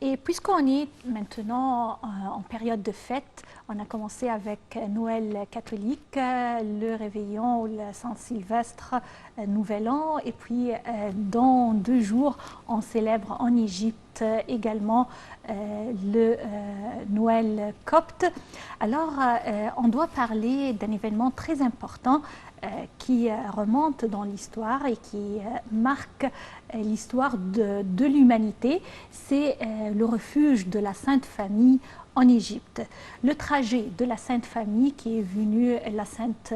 Et puisqu'on est maintenant en période de fête, on a commencé avec Noël catholique, le Réveillon, le Saint-Sylvestre, Nouvel An, et puis dans 2 jours, on célèbre en Égypte également le Noël copte. Alors, on doit parler d'un événement très important qui remonte dans l'histoire et qui marque l'histoire de l'humanité. C'est le refuge de la Sainte Famille en Égypte. Le trajet de la Sainte Famille qui est venue, la Sainte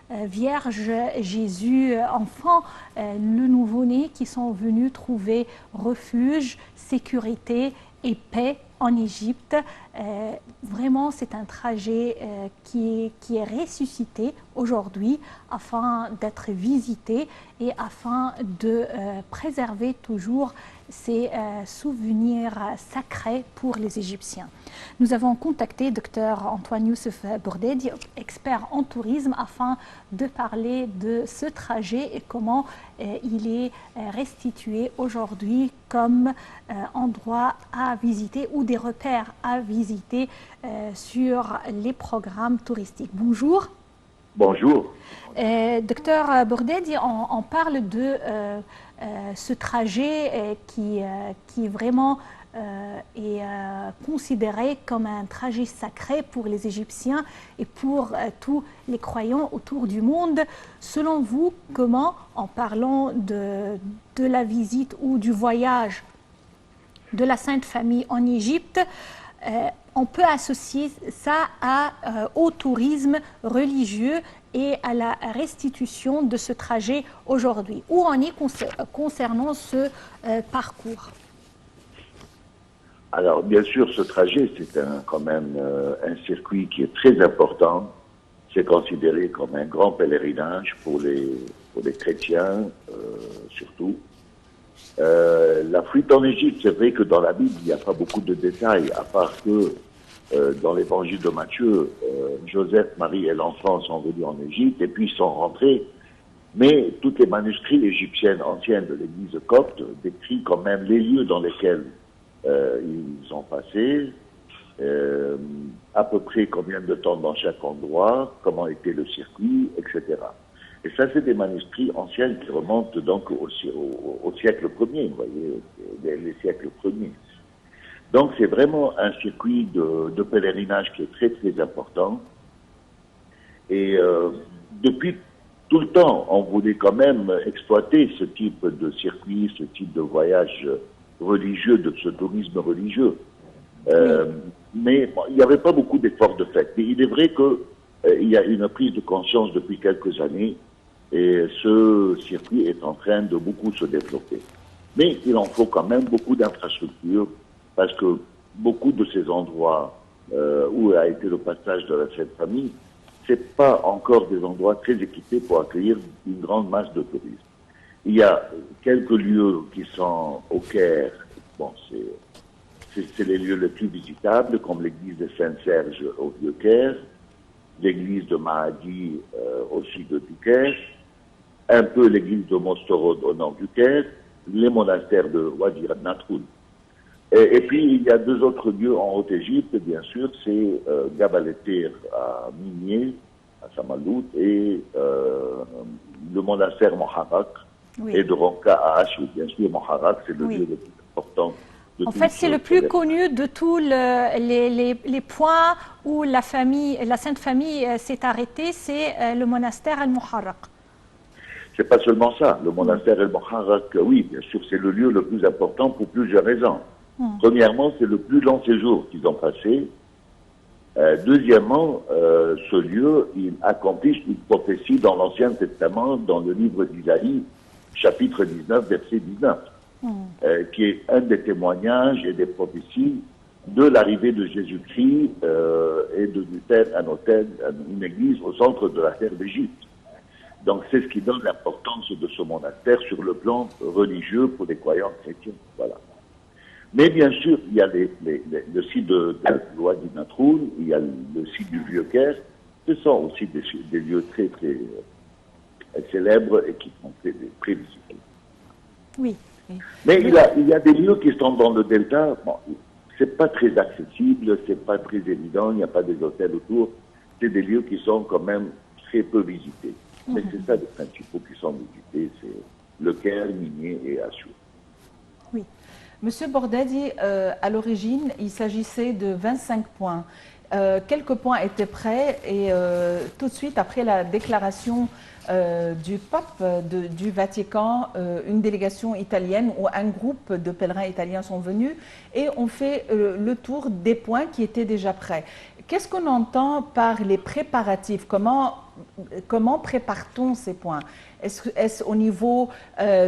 Vierge, Jésus, enfant, le nouveau-né qui sont venus trouver refuge, sécurité et paix en Égypte. Vraiment, c'est un trajet qui est ressuscité aujourd'hui afin d'être visité et afin de préserver toujours ces souvenirs sacrés pour les Égyptiens. Nous avons contacté Dr Antoine Youssef Bourdedi, expert en tourisme, afin de parler de ce trajet et comment il est restitué aujourd'hui comme endroit à visiter ou des repères à visiter sur les programmes touristiques. Bonjour. Bonjour. Docteur Bourdedi, on parle de ce trajet qui vraiment est considéré comme un trajet sacré pour les Égyptiens et pour tous les croyants autour du monde. Selon vous, comment, en parlant de la visite ou du voyage de la Sainte Famille en Égypte, on peut associer ça au tourisme religieux et à la restitution de ce trajet aujourd'hui? Où en est concernant ce parcours? Alors, bien sûr, ce trajet, c'est quand même un circuit qui est très important. C'est considéré comme un grand pèlerinage pour les chrétiens, surtout. La fuite en Égypte, c'est vrai que dans la Bible, il n'y a pas beaucoup de détails, à part que dans l'évangile de Matthieu, Joseph, Marie et l'enfant sont venus en Égypte et puis ils sont rentrés. Mais tous les manuscrits égyptiens anciens de l'église copte décrivent quand même les lieux dans lesquels ils ont passé, à peu près combien de temps dans chaque endroit, comment était le circuit, etc. Et ça, c'est des manuscrits anciens qui remontent donc au siècle premier, vous voyez, les siècles premiers. Donc, c'est vraiment un circuit de pèlerinage qui est très, très important. Et depuis tout le temps, on voulait quand même exploiter ce type de circuit, ce type de voyage religieux, de ce tourisme religieux. Mais bon, il n'y avait pas beaucoup d'efforts de fait. Mais il est vrai qu'il y a une prise de conscience depuis quelques années et ce circuit est en train de beaucoup se développer. Mais il en faut quand même beaucoup d'infrastructures parce que beaucoup de ces endroits où a été le passage de la Sainte Famille, c'est pas encore des endroits très équipés pour accueillir une grande masse de touristes. Il y a quelques lieux qui sont au Caire, bon, c'est les lieux les plus visitables, comme l'église de Saint-Serge au Vieux-Caire, l'église de Mahdi au sud du Caire, un peu l'église de Mostorod au nord du Caire, les monastères de Wadi Natroun. Et puis, il y a 2 autres lieux en Haute-Égypte, bien sûr, c'est Gabal el-Tir à Minier, à Samalout, et le monastère Moharak, et de Ronka à Achoud. Bien sûr, Moharak, c'est le lieu le plus important. En fait, c'est le plus connu de tous les points où la Sainte Famille s'est arrêtée, c'est le monastère Al-Muharraq. C'est pas seulement ça. Le monastère Al-Muharraq, oui, bien sûr, c'est le lieu le plus important pour plusieurs raisons. Premièrement, c'est le plus long séjour qu'ils ont passé. Deuxièmement, ce lieu, il accomplit une prophétie dans l'Ancien Testament, dans le livre d'Isaïe, chapitre 19, verset 19, qui est un des témoignages et des prophéties de l'arrivée de Jésus-Christ et de lui faire un hôtel, une église au centre de la terre d'Égypte. Donc c'est ce qui donne l'importance de ce monastère sur le plan religieux pour les croyants chrétiens. Voilà. Mais bien sûr, il y a le site de la Wadi Natroun, il y a le site du Vieux-Caire. Ce sont aussi des lieux très célèbres et qui sont très visités. Oui. Mais il y a des lieux qui sont dans le delta. Bon, c'est pas très accessible, c'est pas très évident, il n'y a pas des hôtels autour. C'est des lieux qui sont quand même très peu visités. Mais c'est ça les principaux qui sont visités, c'est le Caire, Minier et Assour. Oui. Monsieur Bordadi, à l'origine, il s'agissait de 25 points. Quelques points étaient prêts et tout de suite après la déclaration du pape du Vatican, une délégation italienne ou un groupe de pèlerins italiens sont venus et ont fait le tour des points qui étaient déjà prêts. Qu'est-ce qu'on entend par les préparatifs? Comment prépare-t-on ces points? Est-ce au niveau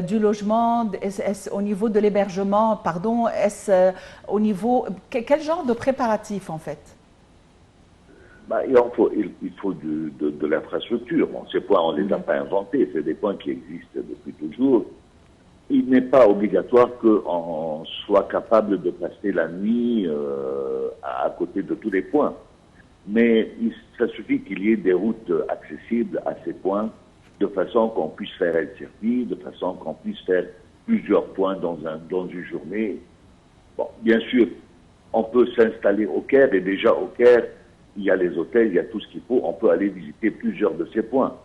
du logement? Est-ce au niveau de l'hébergement? Pardon, est-ce au niveau... Quel genre de préparatifs en fait? Il faut de l'infrastructure. Bon, ces points, on ne les a pas inventés, c'est des points qui existent depuis toujours. Il n'est pas obligatoire qu'on soit capable de passer la nuit à côté de tous les points. Mais ça suffit qu'il y ait des routes accessibles à ces points, de façon qu'on puisse faire un circuit, de façon qu'on puisse faire plusieurs points dans une journée. Bon, bien sûr, on peut s'installer au Caire, et déjà au Caire, il y a les hôtels, il y a tout ce qu'il faut. On peut aller visiter plusieurs de ces points.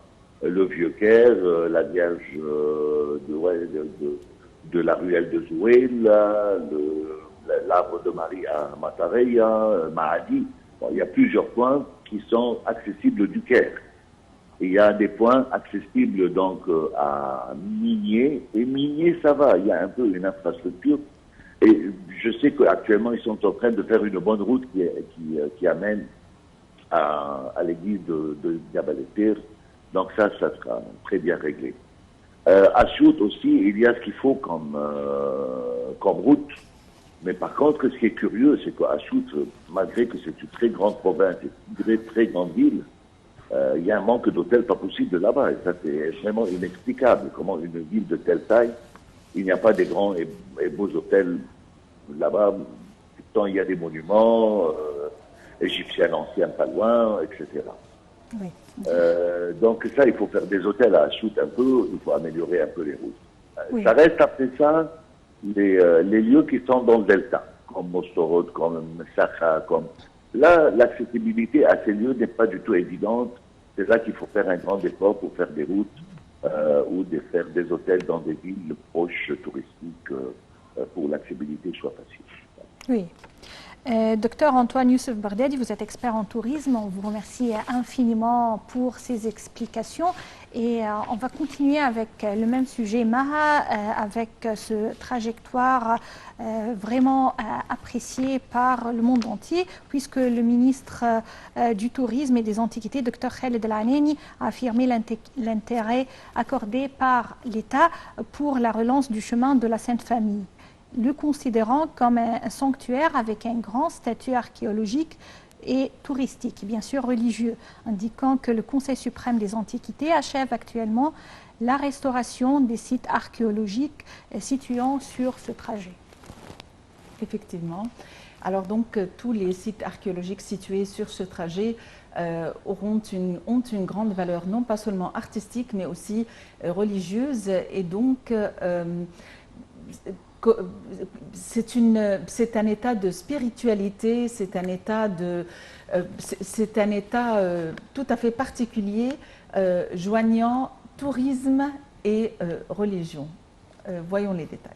Le Vieux-Caire, la Vierge de la ruelle de Zouel, l'arbre de Marie à Matareya, Mahadi. Bon, il y a plusieurs points qui sont accessibles du Caire. Et il y a des points accessibles donc à Minier. Et Minier, ça va, il y a un peu une infrastructure. Et je sais qu'actuellement, ils sont en train de faire une bonne route qui amène à l'église de Jabal el-Tir. Donc ça sera très bien réglé. À Chout aussi, il y a ce qu'il faut comme route. Mais par contre, ce qui est curieux, c'est qu'à Chout, malgré que c'est une très grande province, une très grande ville, il y a un manque d'hôtels pas possible là-bas. Et ça, c'est vraiment inexplicable. Comment une ville de telle taille, il n'y a pas des grands et beaux hôtels là-bas. Pourtant, il y a des monuments égyptiens anciens pas loin, etc. Oui. Donc ça, il faut faire des hôtels à Chout un peu, il faut améliorer un peu les routes. Oui. Ça reste après ça les lieux qui sont dans le delta, comme Mostorod, comme Sakha, comme... Là, l'accessibilité à ces lieux n'est pas du tout évidente. C'est là qu'il faut faire un grand effort pour faire des routes ou faire des hôtels dans des villes proches touristiques pour l'accessibilité soit facile. Oui. Docteur Antoine Youssef Bordadi, vous êtes expert en tourisme. On vous remercie infiniment pour ces explications. Et on va continuer avec le même sujet, Maha, avec ce trajectoire vraiment apprécié par le monde entier, puisque le ministre du Tourisme et des Antiquités, Dr Khaled El-Aneni, a affirmé l'intérêt accordé par l'État pour la relance du chemin de la Sainte Famille, le considérant comme un sanctuaire avec un grand statut archéologique et touristique, bien sûr religieux, indiquant que le Conseil suprême des Antiquités achève actuellement la restauration des sites archéologiques situant sur ce trajet. Effectivement. Alors donc, tous les sites archéologiques situés sur ce trajet ont une grande valeur, non pas seulement artistique, mais aussi religieuse, et donc c'est un état de spiritualité, c'est un état tout à fait particulier, joignant tourisme et religion. Voyons les détails.